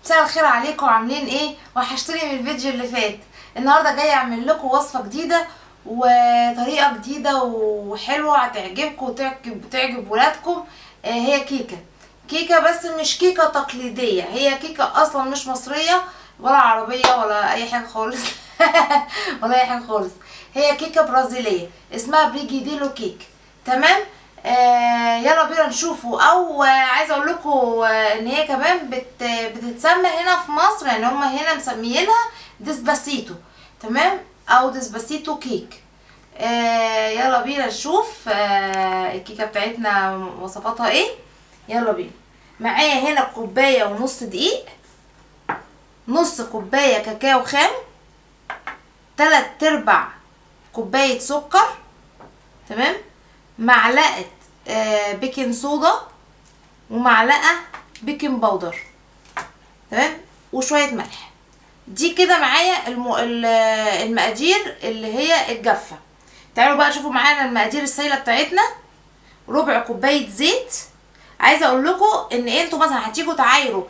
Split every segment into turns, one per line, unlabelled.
مساء الخير عليكم، عاملين ايه؟ وحشتوني من الفيديو اللي فات. النهارده جايه اعمل لكم وصفه جديده وطريقه جديده وحلوه هتعجبكم وتعجب ولادكم. هي كيكه بس مش كيكه تقليديه، هي كيكه اصلا مش مصريه ولا عربيه ولا اي حاجه خالص. ولا اي حاجه خالص. هي كيكه برازيليه اسمها بريجيديلو كيك. تمام. يلا بينا نشوفه. او عايزه اقول لكم ان هي كمان بتتسمى هنا في مصر، يعني هما هنا مسميينها ديسباسيتو. تمام، او ديسباسيتو كيك. يلا بينا نشوف الكيكه بتاعتنا وصفاتها ايه. يلا بينا. معايا هنا كوبايه ونص دقيق، نص كوبايه كاكاو خام، 3/4 كوبايه سكر، تمام، معلقه بيكنج صودا، ومعلقه بيكنج باودر، تمام، وشويه ملح. دي كده معايا المقادير اللي هي الجافه. تعالوا بقى شوفوا معانا المقادير السايله بتاعتنا. ربع كوبايه زيت. عايزه اقول لكم ان انتوا مثلا هتيجوا تعايروا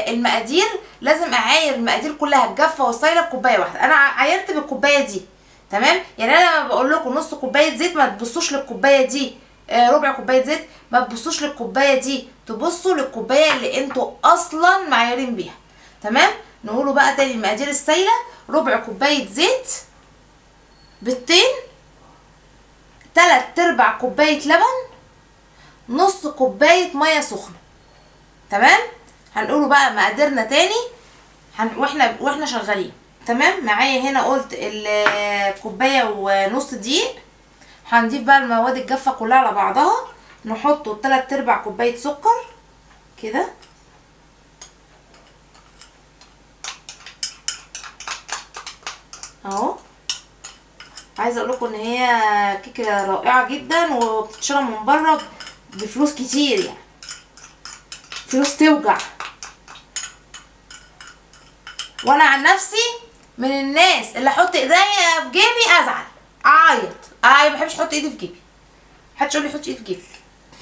المقادير، لازم اعاير المقادير كلها الجافه والسايله بكوبايه واحده. انا عايرت بالكوبايه دي، تمام. يعني انا لما بقول لكم نص كوبايه زيت ما تبصوش للكوبايه دي، ربع كوبايه زيت ما تبصوش للكوبايه دي، تبصوا للكوبايه اللي انتوا اصلا معايرين بيها. تمام. نقوله بقى تاني المقادير السايله: ربع كوبايه زيت، بيضتين، 3/4 كوبايه لبن، نص كوبايه ميه سخنه. تمام. هنقوله بقى مقاديرنا تاني واحنا شغالين. تمام. معايا هنا قلت الكوبايه ونص دقيق. هنضيف بقى المواد الجافه كلها على بعضها. نحطه 3/4 كوبايه سكر كده، اهو. عايزه اقول لكم ان هي كيكه رائعه جدا وبتتشرى من بره بفلوس كتير، يعني فلوس توجع. وانا عن نفسي من الناس اللي احط ايديا في جيبي ازعل اعيط. ما بحبش احط ايدي في جيبي، محدش يقول لي حطي ايدي في جيبي.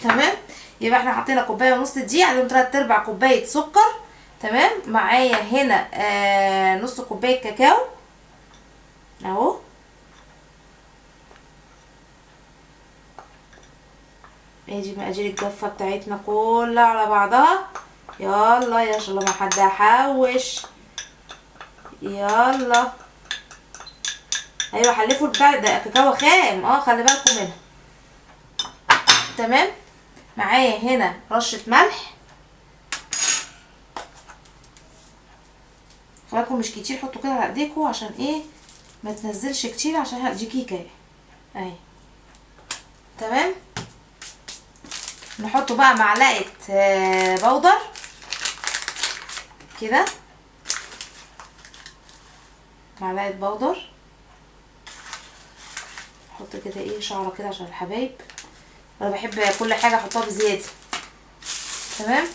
تمام. يبقى احنا حطينا كوبايه ونص دقيق، عليهم 3/4 كوبايه سكر. تمام. معايا هنا نص كوبايه كاكاو اهو. ادي مقادير الجافه بتاعتنا كلها على بعضها. يلا يا شاء الله ما حد هحوش. يلا. ايوه حلفوا البتاع ده كاكاو خام، خلي بالكم منها. تمام. معايا هنا رشه ملح، خلي بالكم مش كتير، حطوا كده على ايديكم عشان ايه ما تنزلش كتير، عشان دي كيكه اهي. تمام. نحط بقى معلقه بودر كده، معلقه بودر. احط كده ايه شعره كده عشان الحبايب، انا بحب كل حاجه احطها بزياده. تمام.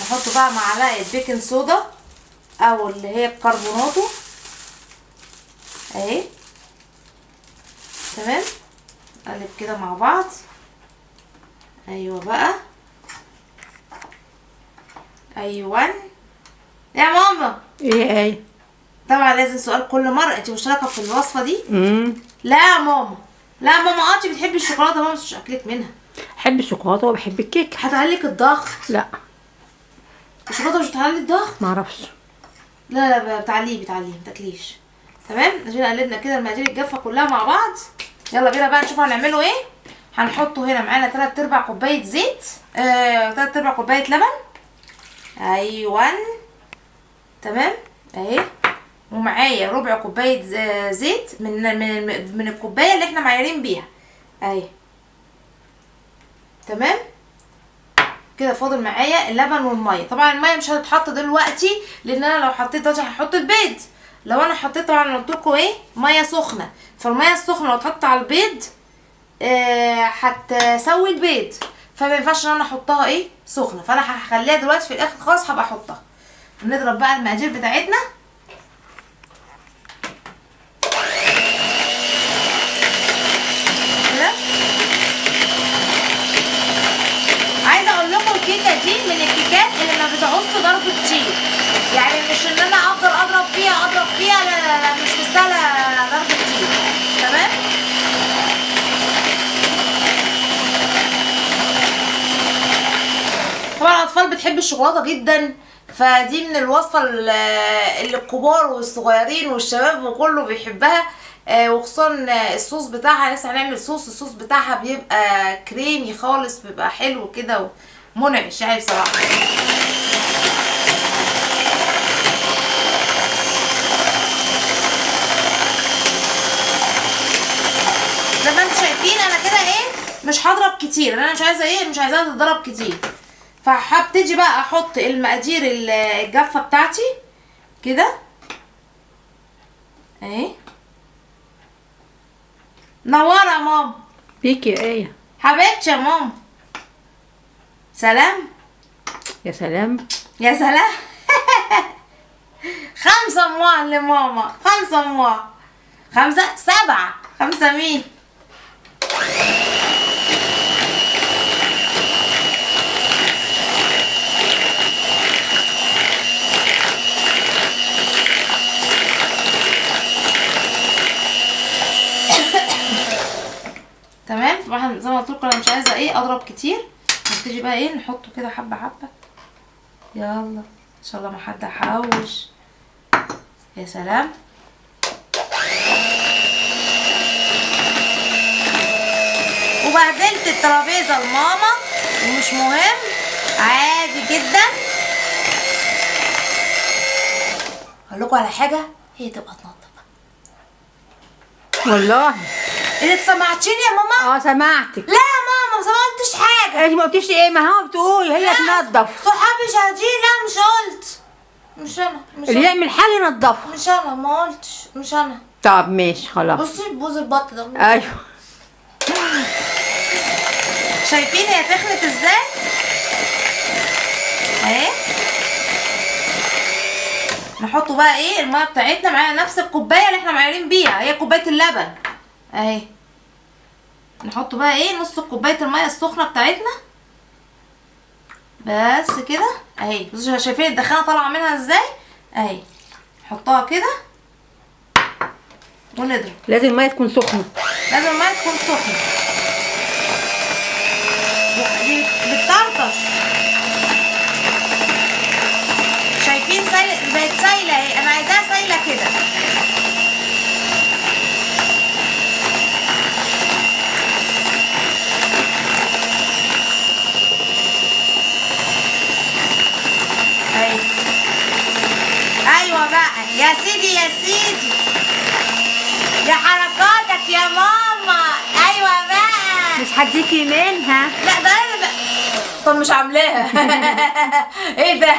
نحط بقى معلقه بيكنج صودا او اللي هي الكربوناتو اهي. تمام. نقلب كده مع بعض. ايوه بقى، ايوه يا ماما.
ايه
طبعا لازم سؤال كل مره: انت مشتركه في الوصفه دي؟ لا يا ماما، لا يا ماما. انت بتحبي الشوكولاته، ماما مش اكلك منها.
بحب الشوكولاته وبحب الكيك.
هتعليك الضغط.
لا
الشوكولاته مش بتعلي الضغط.
معرفش.
لا بتعليه متاكليش. تمام. عشان قلبنا كده المقادير الجافه كلها مع بعض. يلا بينا بقى نشوف هنعمله ايه. هنحطه هنا معانا 3/4 كوبايه زيت، 3/4 كوبايه لبن. ايوه. تمام اهي. ومعايا ربع كوبايه زيت من الكوبايه اللي احنا معيارين بيها اهي. تمام كده. فاضل معايا اللبن والميه. طبعا الميه مش هتتحط دلوقتي، لان انا لو حطيت دلوقتي هحط البيض. لو انا حطيت طبعا انا قلت لكم ايه ميه سخنه، فالميه السخنه لو اتحط على البيض هتسوي البيض، فما ينفعش ان انا احطها سخنه. فانا هخليها دلوقتي في الاخر خالص هبقى احطها. نضرب بقى المقادير بتاعتنا كده. عايزه اقول لكم الكيكه دي من الكيكات اللي ما بتعوزش ضربه الاطفال بتحب الشوكولاته جدا، فدي من الوصفه اللي الكبار والصغيرين والشباب وكله بيحبها. وخصوصا الصوص بتاعها، لسه هنعمل الصوص بتاعها بيبقى كريمي خالص، بيبقى حلو كده ومنعش يعني بصراحه. زي ما انتم شايفين انا كده مش هضرب كتير، انا مش عايزه مش عايزاها تتضرب كتير. فهبتدي بقى احط المقادير الجافه بتاعتي كده اهي. منوره يا ماما.
بيكي يا ايه
حبيبتي يا ماما. سلام.
يا سلام.
يا سلام. 5 اموال لماما، 5 اموال، 5 7 5 مين؟ تمام. طبعا زي ما قلت لكم انا مش عايزه اضرب كتير. نبتدي بقى نحطه كده حبه حبه. يلا ان شاء الله ما حد هحوش. يا سلام. وبهدلت الترابيزه لماما ومش مهم، عادي جدا. اقول لكم على حاجه، هي تبقى تنظف
والله.
اللي سمعتيني يا ماما؟
سمعتك.
لا يا ماما ما سمعتش حاجه.
انت ما قلتيش ايه؟ ما هو بتقولي هي تنظف.
صحابي شاهدين. لا مش قلت. مش انا.
اللي يعمل حاجه ينظفها.
مش انا، ما قلتش. مش انا.
طب ماشي خلاص.
بصي بوز البط ده.
ايوه.
شايفين هي تخنت ازاي اهي. نحطه بقى الميه بتاعتنا معانا نفس الكوبايه اللي احنا معيارين بيها، هي كوبايه اللبن اهي. نحطه بقى نص كوبايه الميه السخنه بتاعتنا بس كده اهي. بصوا شايفين الدخانه طالعه منها ازاي اهي. نحطها كده ونضرب.
لازم الميه تكون سخنه.
لازم الميه تكون سخنه. دي بتطرطش. شايفين بقت سايله اهي. انا عايزاها سايله كده. اهي. ايوه بقى يا سيدي يا سيدي، يا حركاتك يا ماما. ايوه بقى.
مش هديكي منها.
لا ده انا بقى. طب مش عاملاها. ايه ده؟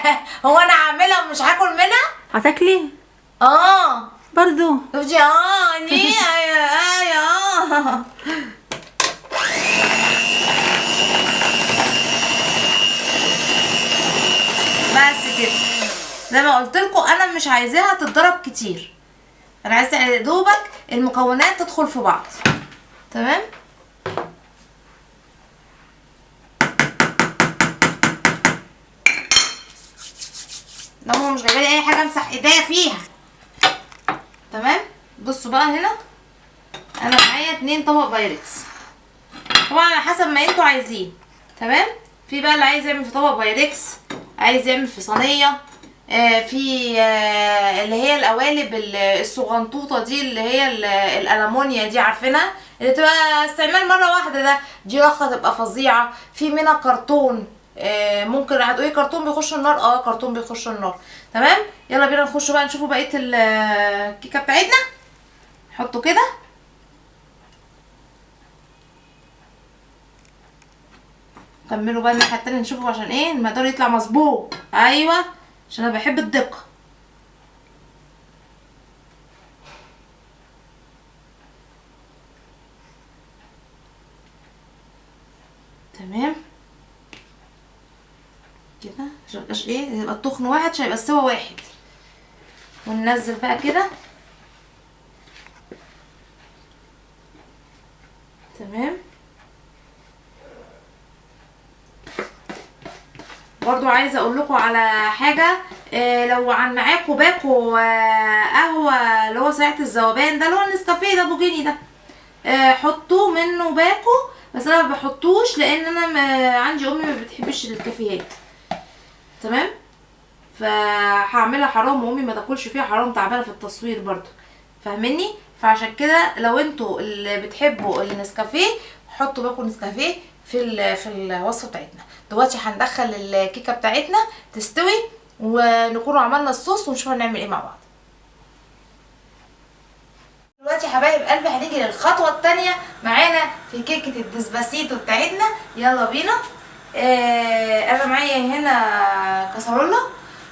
هو انا عاملها ومش هاكل منها؟
هتاكلي؟ برضو.
شفتي؟ دي ايوه. بس كده. زي ما قلت لكم انا مش عايزاها تتضرب كتير، انا عايزه يا دوبك المكونات تدخل في بعض. تمام. لا هو مش جايبالي اي حاجه امسح ايديا فيها. تمام. بصوا بقى هنا انا معايا 2 طبق بايركس، طبعا على حسب ما انتوا عايزين. تمام. في بقى اللي عايز يعمل في طبق بايركس، عايز يعمل في صينيه، في اللي هي القوالب الصغنطوطه دي اللي هي الالمونيا دي، عارفينها اللي تبقى استعمال مره واحده. دي رخه تبقى فظيعه. في منها كرتون. ممكن هتقولي كرتون بيخش النار. كرتون بيخش النار. تمام. يلا بينا نخش بقى نشوفوا بقيه الكيكه بتاعتنا. نحطه كده كملوا بقى الناحيه التانيه نشوفوا عشان المقدار يطلع مظبوط. ايوه عشان انا بحب الدقه. تمام كده عشان ميبقاش يبقى التخن واحد عشان يبقى السوا واحد. وننزل بقى كده. تمام. برضو عايزه اقول لكم على حاجه. لو معاكم باكو قهوه اللي هو سريعه الذوبان ده اللي هو النسكافيه ده ابو جنيه ده، حطوه منه باكو. بس انا ما بحطوش لان انا عندي امي ما بتحبش الكافيهات، تمام. فهعملها حرام وامي ما تاكلش فيها، حرام تعبانه في التصوير برضو، فاهمني؟ فعشان كده لو انتوا اللي بتحبوا النسكافيه حطوا باكو نسكافيه في الوصفه بتاعتنا. دلوقتي هندخل الكيكه بتاعتنا تستوي ونكون عملنا الصوص ونشوف هنعمل ايه مع بعض. دلوقتي يا حبايب قلبي هنيجي للخطوه الثانيه معانا في كيكه الديسباسيتو بتاعتنا. يلا بينا. انا معايا هنا كسرولة،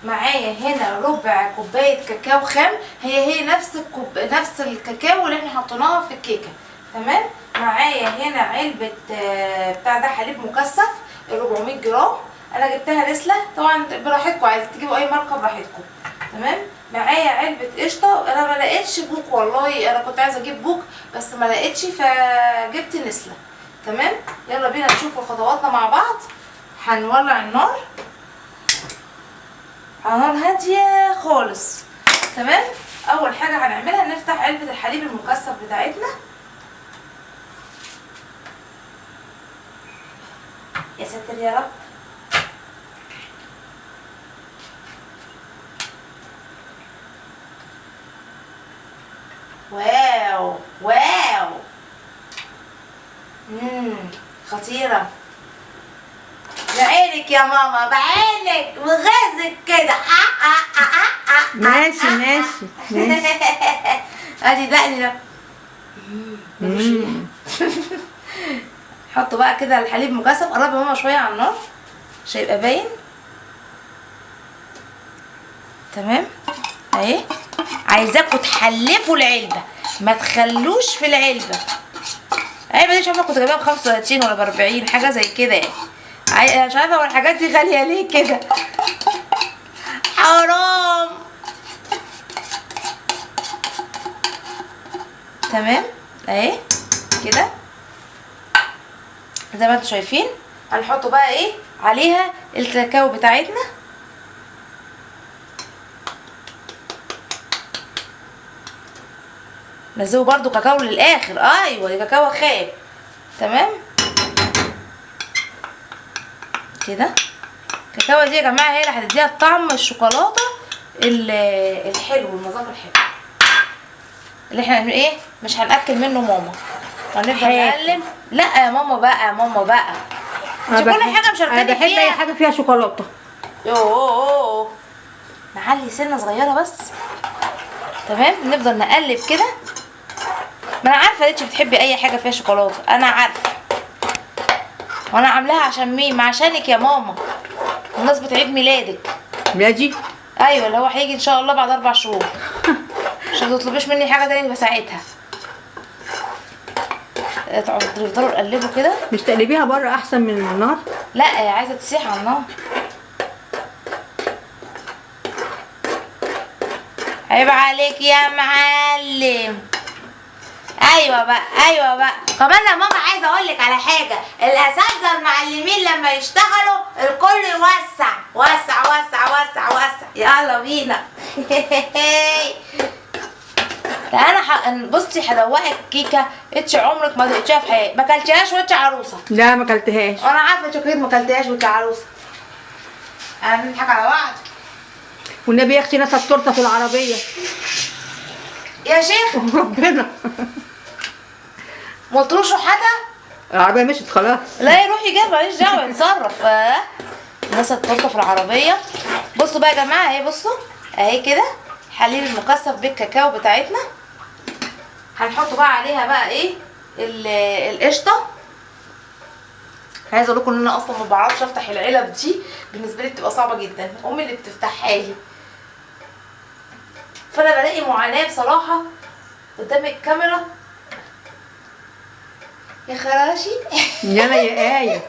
معايا هنا ربع كوبايه كاكاو خام، هي نفس الكاكاو اللي احنا حطيناها في الكيكه، تمام. معايا هنا علبه بتاع ده حليب مكثف 400 جرام، انا جبتها نسله، طبعا براحتكم، عايز تجيبوا اي ماركه براحتكم، تمام. معايا علبه قشطه، انا ما لقيتش بوك والله، انا كنت عايزه اجيب بوك بس ما لقيتش فجبت نسله، تمام. يلا بينا نشوف خطواتنا مع بعض. هنولع النار على نار هاديه خالص، تمام. اول حاجه هنعملها نفتح علبه الحليب المكثف بتاعتنا. يا ساتر يا رب. واو واو، خطيرة. بعينك يا ماما، بعينك وغازك كده.
ماشي ماشي ماشي.
ادي دقني ده. ملوش ريحة. حطوا بقى كده الحليب مكثف، قربي يا ماما شوية على النار عشان يبقى باين، تمام. اهي عايزاكوا تحلفوا العلبة، ما تخلوش في العلبة. العلبة دي مش عارفة كنت جايباها ب35 ولا ب40 حاجة زي كده يعني. انا مش عارفة هو الحاجات دي غالية ليه كده، حرام. تمام اهي كده زي ما انتوا شايفين. هنحط بقى ايه عليها الكاكاو بتاعتنا، نزلوا برضو كاكاو للاخر، ايوه دي كاكاو خام، تمام كده. الكاكاو دي يا جماعه هي اللي هتديها طعم الشوكولاته الحلو، المذاق الحلو اللي احنا ايه مش هناكل منه ماما وهنفضل نقلب. لا يا ماما بقى، يا ماما بقى مش كل حاجه مشاركاني فيها.
انا بحب اي حاجه فيها شوكولاته.
يوه نعلي سنه صغيره بس، تمام. نفضل نقلب كده. ما انا عارفه انتي بتحبي اي حاجه فيها شوكولاته، انا عارفه، وانا عاملاها عشان مين؟ ما عشانك يا ماما، بمناسبه عيد ميلادك.
ميلادي؟
ايوه اللي هو هيجي ان شاء الله بعد 4 شهور، عشان ما تطلبيش مني حاجه تاني بساعتها. تفضلوا تقلبوا كده.
مش تقلبيها بره احسن من النار؟
لا عايزه تسيح على النار. عيب عليك يا معلم. ايوه بقى، ايوه بقى. كمان يا ماما عايزه اقول لك على حاجه، الاساتذه المعلمين لما يشتغلوا الكل يوسع وسع وسع وسع وسع. يلا بينا. لا انا بصي هدوقك كيكه انت عمرك ما دقتيها في حياتك، ما اكلتيهاش وانت عروسه.
لا ما اكلتهاش.
انا عارفه انت اكيد ما اكلتيهاش وانت عروسه. انا بنضحك على بعض.
والنبي يا اختي نسى التورته في العربيه
يا شيخ
ربنا.
ما قلتلوش روحتها؟
العربيه مشت خلاص.
لا يروح يجيب، ماليش دعوه، يتصرف. نسى التورته في العربيه. بصوا بقى يا جماعه اهي، بصوا اهي كده حليب المكثف بالكاكاو بتاعتنا. هنحط بقى عليها بقى ايه القشطه. عايزه اقول لكم ان انا اصلا ما بعرفش افتح العلب دي، بالنسبه لي بتبقى صعبه جدا، امي اللي بتفتحها لي، فانا بلاقي معاناه بصراحه قدام الكاميرا. يا خراشي.
يلا يا آية.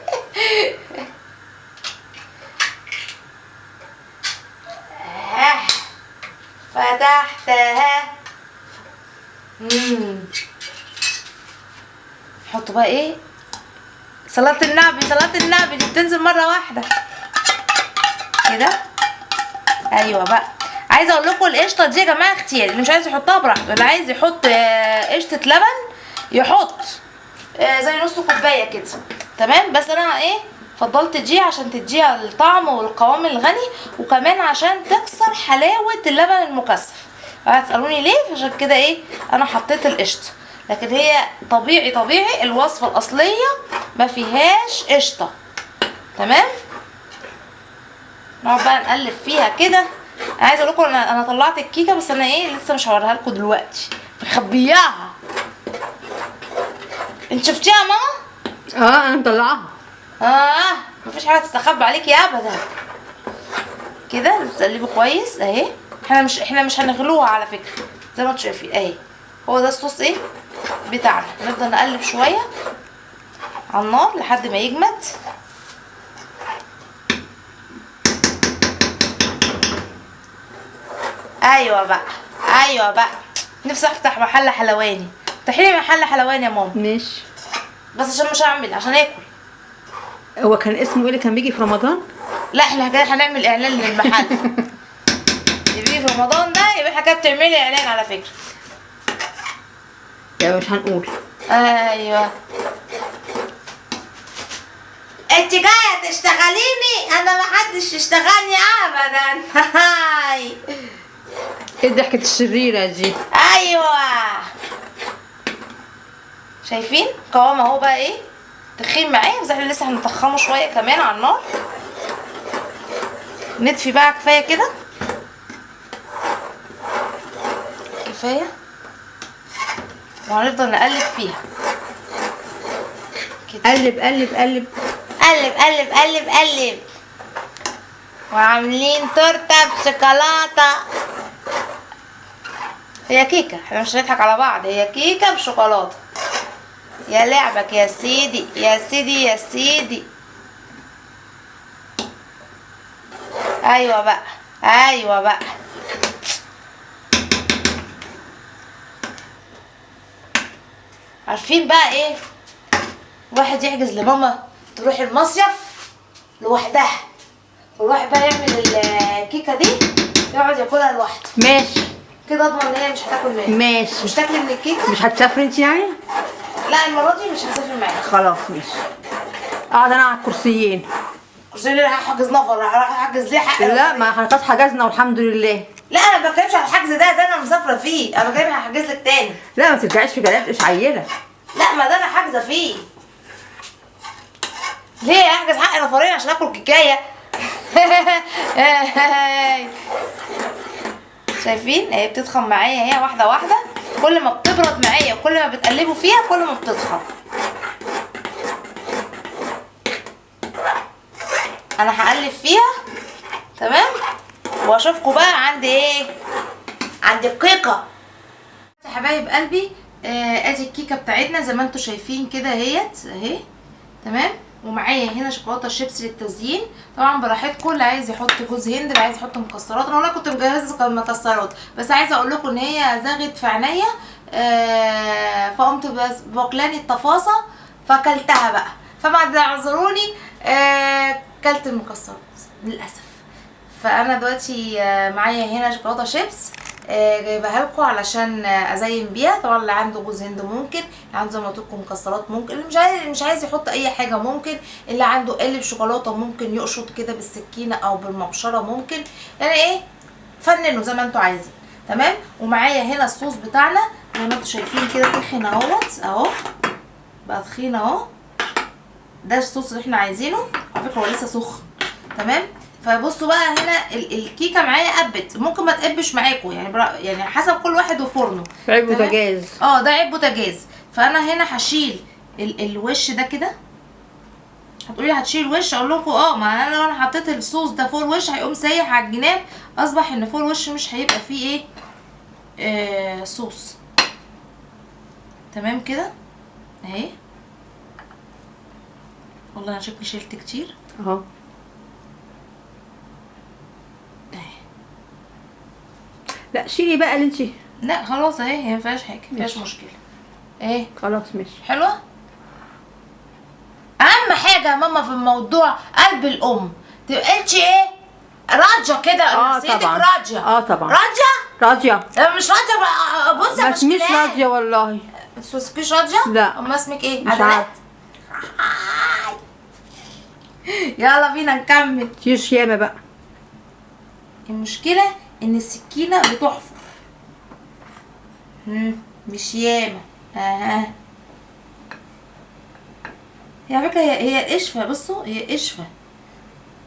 فتحتها. نحط بقى ايه صلاة النبي، صلاة النبي دي بتنزل مرة واحدة كده. ايوه بقى. عايزه اقول لكم القشطه دي يا جماعه اختياري، اللي مش عايز يحطها براحته، اللي عايز يحط قشطه لبن يحط زي نص كوبايه كده، تمام. بس انا ايه فضلت دي عشان تديها الطعم والقوام الغني، وكمان عشان تكسر حلاوه اللبن المكثف. هتسالوني ليه؟ عشان كده ايه انا حطيت القشطه، لكن هي طبيعي الوصفه الاصليه ما فيهاش قشطه. تمام. نقعد بقى نقلب فيها كده. عايزه اقول لكم انا طلعت الكيكه، بس انا ايه لسه مش هوريها لكم دلوقتي، مخبياها. انت شفتيها يا ماما؟
انا مطلعاها.
مفيش حاجه تستخبى عليكي ابدا. كده بتقلبي كويس اهي. احنا مش هنغلوها على فكره، زي ما انتوا شايفين اهي. هو ده الصوص ايه بتاعنا. نفضل نقلب شويه على النار لحد ما يجمد. ايوه بقى نفسي افتح محل حلواني. افتحي لي محل حلواني يا ماما.
ماشي.
بس عشان مش هعمل، عشان اكل.
هو كان اسمه ايه اللي كان بيجي في رمضان؟
لا احنا كده هنعمل اعلان للمحل. اللي بيجي في رمضان ده يبقى احنا كده بتعملي اعلان على فكره.
يعني مش هنقول.
ايوه. انت جايه تشتغليني؟ انا ما حدش يشتغلني ابدا.
ايه الضحكة الشريرة دي؟
ايوه. شايفين قوام اهو بقى ايه تخين معايا، بس احنا لسه هنطخمه شويه كمان على النار. نطفي بقى، كفايه كده، كفايه. وهنفضل نقلب فيها كده.
قلب قلب قلب
قلب قلب قلب قلب. وعاملين تورته بشوكولاته. هي كيكه، احنا مش هنضحك على بعض، هي كيكه بشوكولاته. يا لعبك يا سيدي يا سيدي يا سيدي. ايوه بقى. عارفين بقى ايه؟ واحد يحجز لماما تروح المصيف لوحدها، والواحد بقى يعمل الكيكه دي يقعد ياكلها لوحده.
ماشي
كده اضمن ان هي مش هتاكل منها.
ماشي.
مش تاكلي من الكيكه؟
مش هتسافري انت يعني؟
لا المره دي مش هسافر معاك.
خلاص ماشي. اقعد انا على الكرسيين.
كرسي ليه؟ هحجز نفر، راح احجز ليه حق؟
لا ما احنا خلاص حجزنا والحمد لله.
لا انا ما بتكلمش على الحجز ده انا مسافره فيه، انا بتكلم هحجز لك تاني.
لا ما ترجعيش في كلام، مش عيله.
لا ما ده انا حاجزه فيه. ليه احجز حق نفرين عشان اكل كيكايه؟ شايفين اهي بتضخم معايا، هي واحده واحده. كل ما بتبرد معايا وكل ما بتقلبوا فيها كل ما بتضخم. انا هقلب فيها تمام، واشوفكم بقى عند ايه، عند الكيكه. يا حبايب قلبي ادي الكيكه بتاعتنا زي ما انتم شايفين كده اهيت اهي. تمام. ومعايا هنا شوكولاته شيبس للتزيين، طبعا براحتكم، اللي عايز يحط جوز هند، اللي عايز يحط مكسرات. انا والله كنت مجهزه مكسرات، بس عايزه اقول لكم ان هي زغت في عينيا، فقمت بس باكلاني التفاصه فاكلتها بقى، فما تعذروني. كلت المكسرات للاسف. فانا دلوقتي معايا هنا شوكولاته شيبس جايبها لكم علشان ازين بيها. طبعا اللي عنده جوز هند ممكن، اللي عنده زي ما قلت لكم مكسرات ممكن، اللي مش عايز يحط اي حاجه ممكن، اللي عنده قالب شوكولاته ممكن يقشط كده بالسكينه او بالمبشره ممكن، يعني ايه فننوا زي ما انتوا عايزين. تمام. ومعايا هنا الصوص بتاعنا زي ما انتوا شايفين كده تخن اهو بقى تخين اهو. ده الصوص اللي احنا عايزينه، على فكره هو لسه سخن. تمام. فبصوا بقى هنا الكيكه معايا قبت، ممكن ما تقبش معاكم يعني حسب كل واحد وفرنه.
عيب بوتاجاز.
ده عيب بوتاجاز. فانا هنا هشيل الوش ده كده. هتقولي هتشيل الوش، اقول لكم ما انا لو انا حطيت الصوص ده فوق الوش هيقوم سايح على الجناب، اصبح ان فوق الوش مش هيبقى فيه ايه صوص. تمام كده اهي. والله انا شكلي شلت كتير
اهو. لا شيلي بقى اللي انتي.
لا خلاص اهي، هي مفيهاش حاجه، مفيهاش مشكله اهي.
خلاص ماشي.
حلوه. اهم حاجه يا ماما في الموضوع قلب الام، تبقى انت ايه راجيه كده. نفسيتك
طبعا.
راجيه.
طبعا.
راجيه.
راجيه.
مش راجيه بقى، بصي
بس مش راجيه والله.
بس مش راجيه.
لا.
امال اسمك ايه؟
مش عارفه.
يلا بينا نكمل.
تيش ياما بقى.
المشكلة ان السكينة بتحفر. مش ياما. هي على فكرة هي قشفة، بصوا هي قشفة.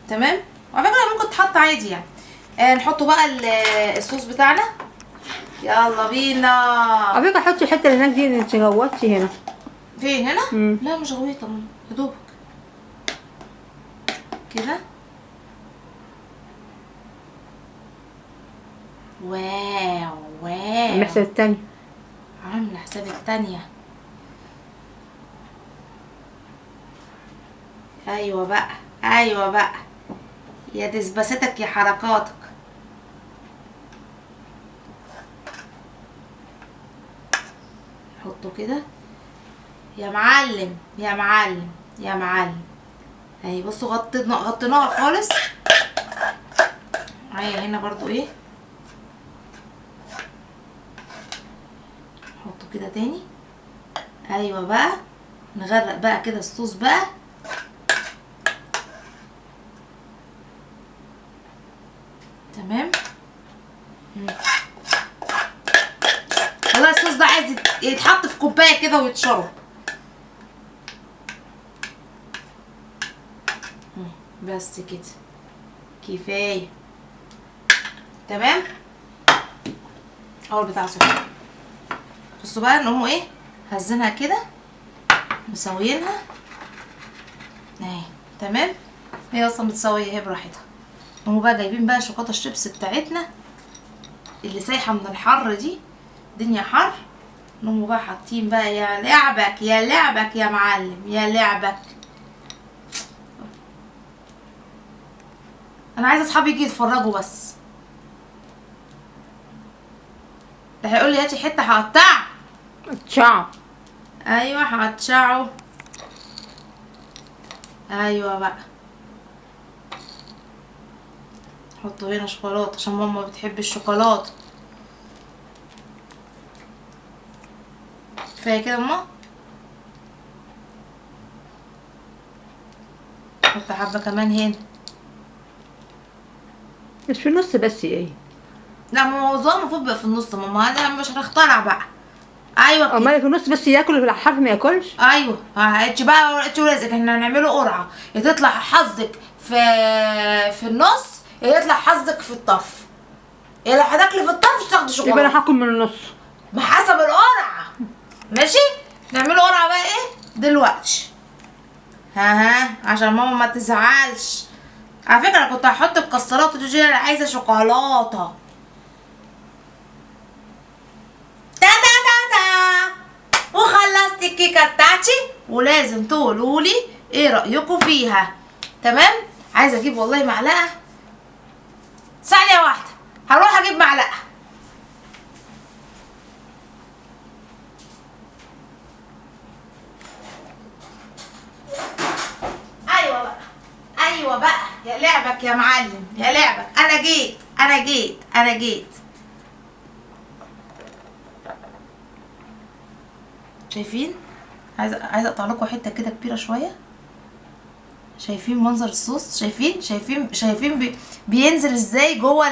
تمام. وعلى فكرة ممكن تحط عادي يعني. نحطه بقى الصوص بتاعنا. يلا بينا.
على فكرة حطي الحتة اللي هناك دي، انت غوطتي هنا.
فين هنا؟
مم.
لا مش غويطة يا دوبك كده. واو واو.
المحسن التاني.
عاملة حساب التانية. ايوه بقى، ايوه بقى، يا دسبستك يا حركاتك. حطه كده يا معلم يا معلم يا معلم. اهي بصوا غطيناها خالص. معايا هنا برضو ايه، نحطه كده تاني. ايوه بقى، نغرق بقى كده الصوص بقى. تمام. والله الصوص ده عايز يتحط في كوبايه كده ويتشرب. بس كده كفايه. تمام. اول بتاع سخن. بصوا بقى نقوم ايه، هزينها كده، مسويينها اهي. تمام. هي اصلا متسويه اهي براحتها. نقوم بقى جايبين بقى شوكولاته الشيبس بتاعتنا اللي سايحه من الحر دي، الدنيا حر. نقوم بقى حاطين بقى، يا لعبك يا لعبك يا معلم يا لعبك. انا عايزه اصحابي يجي يتفرجوا بس. ده هيقول لي هاتي حته هقطعها.
تشعب.
ايوه هقطعه. ايوه بقى. حطوا هنا شوكولاته عشان ماما بتحب الشوكولاته. كفايه كده ماما. حط حبه كمان هنا.
مش في النص بس ايه؟
لا ماما هو المفروض بيبقى في النص ماما، انا مش هنخترع بقى. ايوه كده.
امال في النص بس ياكل، في الحرف ما ياكلش.
ايوه انت بقى انت ورزقك، احنا هنعمله قرعه، يا تطلع حظك في النص يا يطلع حظك في الطرف. يا لو هتاكلي في الطرف تاخدي
يبقى
شوكولاته.
انا هاكل من النص.
بحسب القرعه. ماشي. نعمله قرعه بقى ايه دلوقتي. ها عشان ماما ما تزعلش. على فكره انا كنت هحط مكسرات وتجي انا عايزه شوكولاته. تا تا تا تا. وخلصت الكيكه بتاعتي، ولازم تقولولي ايه رايكم فيها. تمام. عايزه اجيب والله معلقه. ثانيه واحده هروح اجيب معلقه. ايوه بقى، ايوه بقى يا لعبك يا معلم يا لعبك. انا جيت انا جيت انا جيت. شايفين؟ عايزه اقطع لكم حته كده كبيره شويه. شايفين منظر الصوص؟ شايفين بينزل ازاي جوه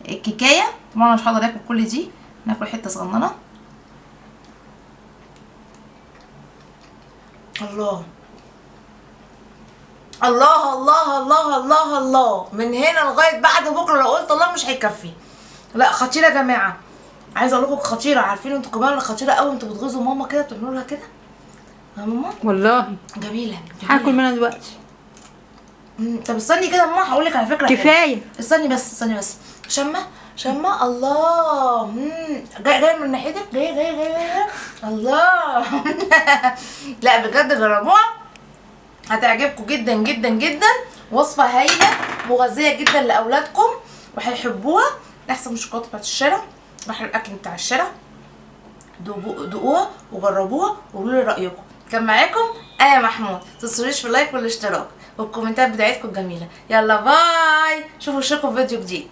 الكيكايه. طبعا انا مش هقدر اكل كل دي، ناكل حته صغننه. الله الله الله الله الله الله. من هنا لغايه بعد بكره لو قلت الله مش هيكفي. لا خطيره يا جماعه، عايزه اقول لكم خطيره. عارفين انتوا كمان خطيره قوي، انتوا بتغيظوا ماما كده بتعملوا لها كده يا ماما.
والله
جميله
هاكل منها دلوقتي.
طب استني كده ماما هقول لك على فكره
كفايه.
استني بس شمه الله. جاي من ناحيتك، جاي الله. لا بجد جربوها هتعجبكم جدا جدا جدا. وصفه هايله مغذيه جدا لاولادكم وهيحبوها احسن من الشوكولاته بتاعت الشارع. بحر الاكل بتاع الشارع. دوقوها وجربوها وقولوا لي رايكم. كان معاكم انا محمود. متنسوش في اللايك والاشتراك والكومنتات بتاعتكم الجميله. يلا باي، اشوفكم في فيديو جديد.